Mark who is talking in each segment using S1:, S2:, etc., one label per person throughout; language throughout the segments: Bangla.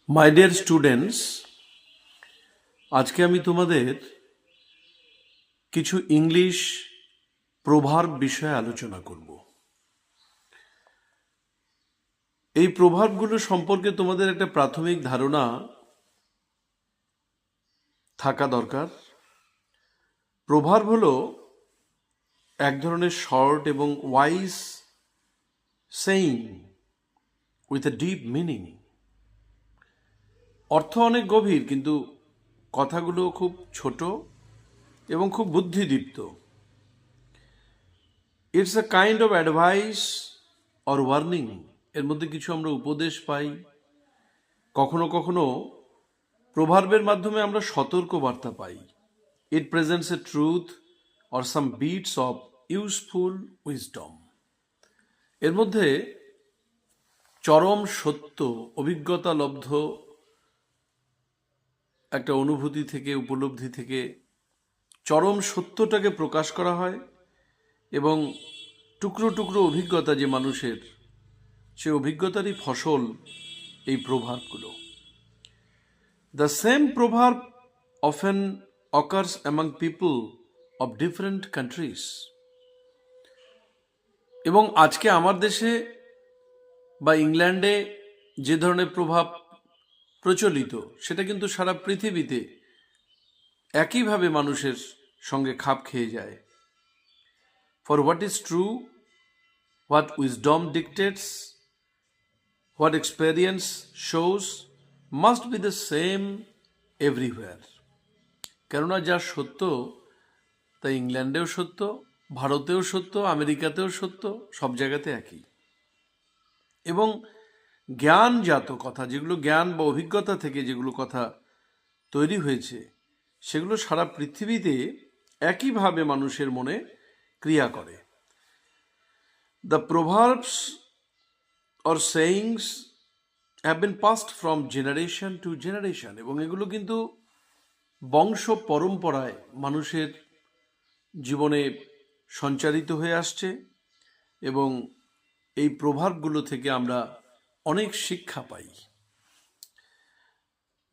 S1: মাই ডিয়ার স্টুডেন্টস, আজকে আমি তোমাদের কিছু ইংলিশ প্রভার্ব বিষয়ে আলোচনা করব। এই প্রভার্বগুলো সম্পর্কে তোমাদের একটা প্রাথমিক ধারণা থাকা দরকার। প্রভার্ব হলো এক ধরনের শর্ট এবং wise saying with a deep meaning. অর্থ অনেক গভীর, কিন্তু কথাগুলো খুব ছোট এবং খুব বুদ্ধিদীপ্ত। It's a kind of advice or warning. এর মধ্যে কিছু আমরা উপদেশ পাই, কখনো কখনো প্রভার্বের মাধ্যমে আমরা সতর্ক বার্তা পাই। It presents a truth or some bits of useful wisdom. এর মধ্যে চরম সত্য, অভিজ্ঞতালব্ধ একটা অনুভূতি থেকে, উপলব্ধি থেকে চরম সত্যটাকে প্রকাশ করা হয়, এবং টুকরো টুকরো অভিজ্ঞতা যে মানুষের, সে অভিজ্ঞতারই ফসল এই প্রভাবগুলো। দ্য সেম প্রভাব often occurs among people of different countries. এবং আজকে আমার দেশে বা ইংল্যান্ডে যে ধরনের প্রভাব প্রচলিত, সেটা কিন্তু সারা পৃথিবীতে একইভাবে মানুষের সঙ্গে খাপ খেয়ে যায়। For what is true, what wisdom dictates, what experience shows, must be the same everywhere. কেননা যা সত্য তা ইংল্যান্ডেও সত্য, ভারতেও সত্য, আমেরিকাতেও সত্য, সব জায়গাতে একই। এবং জ্ঞানজাত কথা, যেগুলো জ্ঞান বা অভিজ্ঞতা থেকে যেগুলো কথা তৈরি হয়েছে, সেগুলো সারা পৃথিবীতে একইভাবে মানুষের মনে ক্রিয়া করে। The proverbs or sayings have been passed from generation to generation, এবং এগুলো কিন্তু বংশ পরম্পরায় মানুষের জীবনে সঞ্চারিত হয়ে আসছে, এবং এই প্রভাবগুলো থেকে আমরা অনেক শিক্ষা পাই।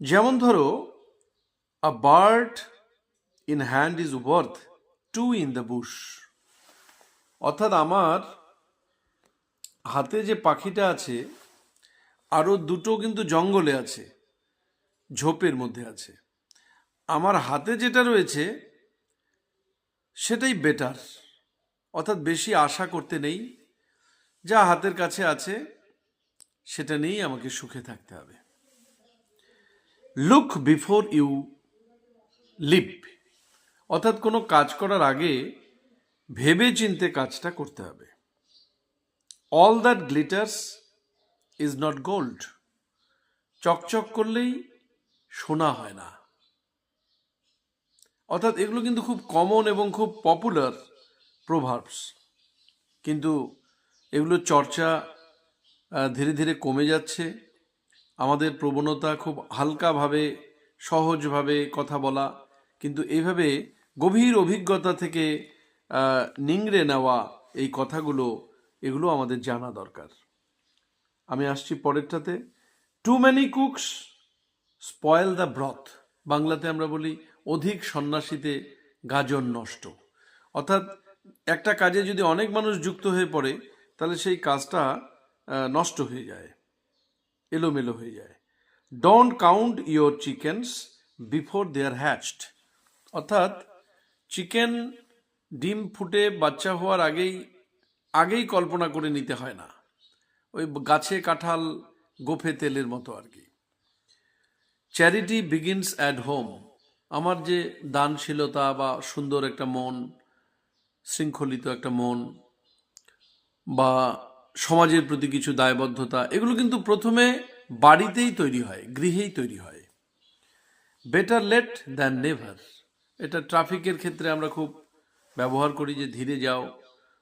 S1: যেমন ধরো, a bird in hand is worth two in the bush. অর্থাৎ আমার হাতে যে পাখিটা আছে, আরও দুটো কিন্তু জঙ্গলে আছে, ঝোপের মধ্যে আছে। আমার হাতে যেটা রয়েছে সেটাই বেটার। অর্থাৎ বেশি আশা করতে নেই, যা হাতের কাছে আছে সেটা নিয়েই আমাকে সুখে থাকতে হবে। Look before you leave. অর্থাৎ কোনো কাজ করার আগে ভেবে চিন্তে কাজটা করতে হবে। All that glitters is not gold. চকচক করলেই সোনা হয় না। অর্থাৎ এগুলো কিন্তু খুব কমন এবং খুব পপুলার প্রভার্বস, কিন্তু এগুলোর চর্চা ধীরে ধীরে কমে যাচ্ছে। আমাদের প্রবণতা খুব হালকাভাবে, সহজভাবে কথা বলা, কিন্তু এইভাবে গভীর অভিজ্ঞতা থেকে নিংড়ে নেওয়া এই কথাগুলো, এগুলো আমাদের জানা দরকার। আমি আসছি পরেরটাতে। Too many cooks spoil the broth. বাংলাতে আমরা বলি অধিক সন্ন্যাসীতে গাজন নষ্ট। অর্থাৎ একটা কাজে যদি অনেক মানুষ যুক্ত হয়ে পড়ে, তাহলে সেই কাজটা নষ্ট হয়ে যায়, এলোমেলো হয়ে যায়। Don't count your chickens before they are hatched. অর্থাৎ চিকেন ডিম ফুটে বাচ্চা হওয়ার আগেই কল্পনা করে নিতে হয় না। ওই গাছে কাঁঠাল গোফে তেলের মতো আর কি। Charity begins at home. আমার যে দানশীলতা বা সুন্দর একটা মন, শৃঙ্খলিত একটা মন, বা সমাজের প্রতি কিছু দায়বদ্ধতা, এগুলো কিন্তু প্রথমে বাড়িতেই তৈরি হয়, গৃহেই তৈরি হয়। Better late than never. এটা ট্রাফিকের ক্ষেত্রে আমরা খুব ব্যবহার করি, যে ধীরে যাও,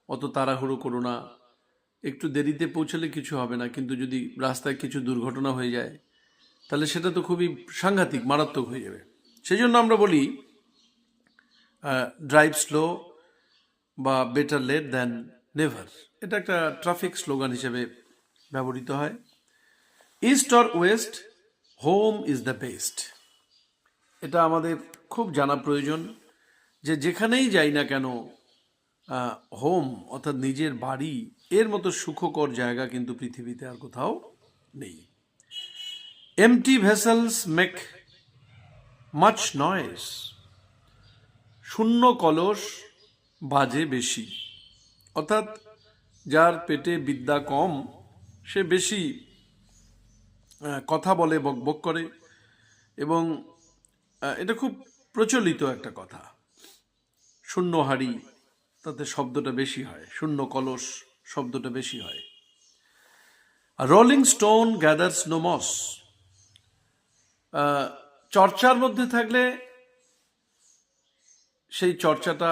S1: অত তাড়াহুড়ো করো না, একটু দেরিতে পৌঁছালে কিছু হবে না, কিন্তু যদি রাস্তায় কিছু দুর্ঘটনা হয়ে যায় তাহলে সেটা তো খুবই সাংঘাতিক, মারাত্মক হয়ে যাবে। সেই জন্য আমরা বলি ড্রাইভ স্লো বা বেটার লেট দ্যান নেভার। এটা একটা ট্রাফিক স্লোগান হিসেবে ব্যবহৃত হয়। East or West, home is the best. এটা আমাদের খুব জানা প্রয়োজন যে যেখানেই যাই না কেন হোম অর্থাৎ নিজের বাড়ি এর মতো সুখকর জায়গা কিন্তু পৃথিবীতে আর কোথাও নেই। Empty vessels make much noise. শূন্য কলস বাজে বেশি। অর্থাৎ যার পেটে বিদ্যা কম সে বেশি কথা বলে, বকবক করে, এবং এটা খুব প্রচলিত একটা কথা। শূন্য হাড়ি তাতে শব্দটা বেশি হয়, শূন্য কলস শব্দটা বেশি হয়। Rolling stone gathers no moss. চর্চার মধ্যে থাকলে সেই চর্চাটা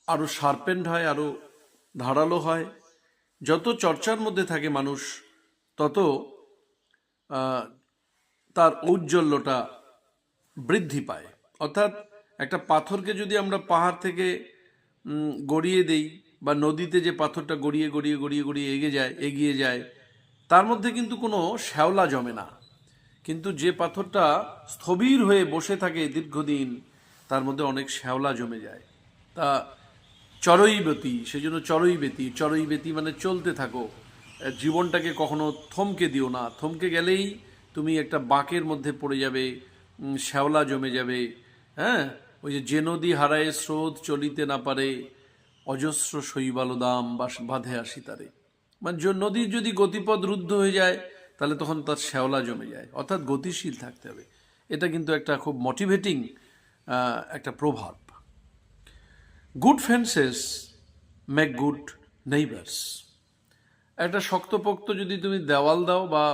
S1: আরো শার্পেন্ড হয়, আরো ধারালো হয়। যত চর্চার মধ্যে থাকে মানুষ তত তার ঔজ্জ্বল্যটা বৃদ্ধি পায়। অর্থাৎ একটা পাথরকে যদি আমরা পাহাড় থেকে গড়িয়ে দেই, বা নদীতে যে পাথরটা গড়িয়ে গড়িয়ে গড়িয়ে গড়িয়ে এগিয়ে যায় তার মধ্যে কিন্তু কোনো শ্যাওলা জমে না। কিন্তু যে পাথরটা স্থবির হয়ে বসে থাকে দীর্ঘদিন তার মধ্যে অনেক শ্যাওলা জমে যায়। তা চরৈবতী, সেজন্য চরৈবেতী মানে চলতে থাকো, জীবনটাকে কখনো থমকে দিও না। থমকে গেলেই তুমি একটা বাঁকের মধ্যে পড়ে যাবে, শ্যাওলা জমে যাবে। হ্যাঁ, ওই যে নদী হারায় স্রোত চলিতে না পারে, অজস্র শৈবালদাম বাঁধে আসি তারে। মানে নদীর যদি গতিপথ রুদ্ধ হয়ে যায় তাহলে তখন তার শ্যাওলা জমে যায়। অর্থাৎ গতিশীল থাকতে হবে। এটা কিন্তু একটা খুব মোটিভেটিং একটা প্রভাব। Good fences make good neighbours. একটা শক্তপোক্ত যদি তুমি দেওয়াল দাও বা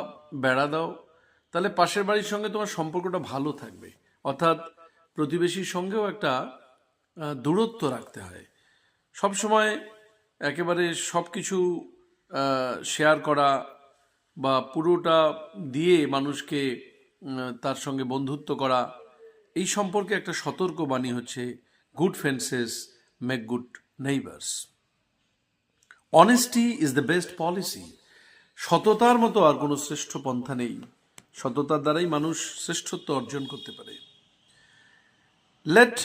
S1: বেড়া দাও তাহলে পাশের বাড়ির সঙ্গে তোমার সম্পর্কটা ভালো থাকবে। অর্থাৎ প্রতিবেশীর সঙ্গেও একটা দূরত্ব রাখতে হয়। সবসময় একেবারে সব কিছু শেয়ার করা বা পুরোটা দিয়ে মানুষকে তার সঙ্গে বন্ধুত্ব করা, এই সম্পর্কে একটা সতর্ক বাণী হচ্ছে good fences make good neighbours. Honesty is the best policy. সততার মতো আর কোনো শ্রেষ্ঠ পন্থা নেই। সততার দ্বারাই মানুষ শ্রেষ্ঠত্ব অর্জন করতে পারে। Let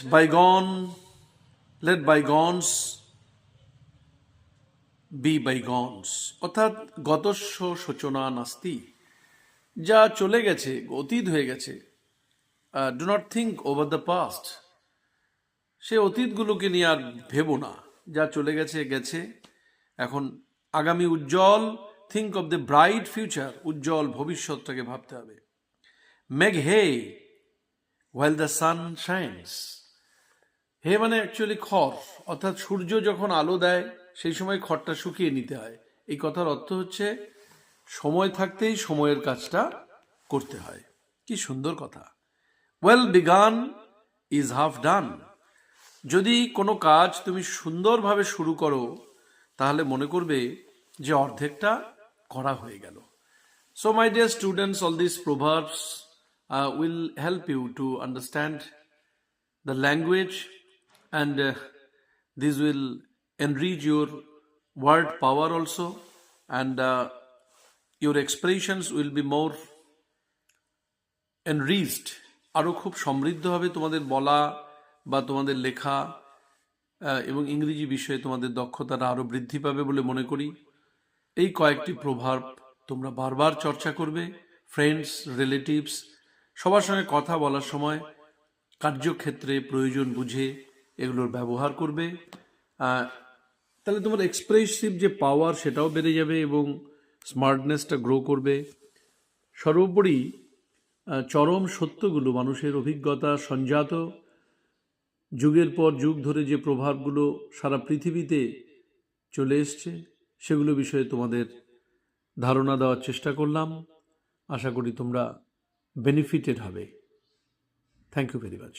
S1: bygones be bygones. অর্থাৎ গতস্য শোচনা নাস্তি। যা চলে গেছে, অতীত হয়ে গেছে, do not think over the past. সে অতীতগুলোকে নিয়ে আর ভেবো না। যা চলে গেছে গেছে। এখন আগামী উজ্জ্বল, think of the bright future, উজ্জ্বল ভবিষ্যৎটাকে ভাবতে হবে। Make hay while the sun shines. Hay মানে অ্যাকচুয়ালি খড়, অর্থাৎ সূর্য যখন আলো দেয় সেই সময় খড়টা শুকিয়ে নিতে হয়। এই কথার অর্থ হচ্ছে সময় থাকতেই সময়ের কাজটা করতে হয়। কি সুন্দর কথা। ওয়েল বিগান ইজ হাফ ডান। যদি কোনো কাজ তুমি সুন্দরভাবে শুরু করো তাহলে মনে করবে যে অর্ধেকটা করা হয়ে গেল। So my dear students, all this proverbs will help you to understand the language, and this will enrich your word power also, and your expressions will be more enriched. আরো খুব সমৃদ্ধ হবে তোমাদের বলা বা তোমাদের লেখা, এবং ইংরেজি বিষয়ে তোমাদের দক্ষতাটা আরো বৃদ্ধি পাবে বলে মনে করি। এই কয়েকটি প্রভাব তোমরা বারবার চর্চা করবে। ফ্রেন্ডস, রিলেটিভস সবার সঙ্গে কথা বলার সময় কার্যক্ষেত্রে প্রয়োজন বুঝে এগুলোর ব্যবহার করবে। তাহলে তোমার এক্সপ্রেসিভ যে পাওয়ার সেটাও বেড়ে যাবে এবং স্মার্টনেসটা গ্রো করবে। সর্বোপরি চরম সত্যগুলো, মানুষের অভিজ্ঞতা সঞ্জাত যুগের পর যুগ ধরে যে প্রভাবগুলো সারা পৃথিবীতে চলে এসছে সেগুলো বিষয়ে তোমাদের ধারণা দেওয়ার চেষ্টা করলাম। আশা করি তোমরা বেনিফিটেড হবে। Thank you very much.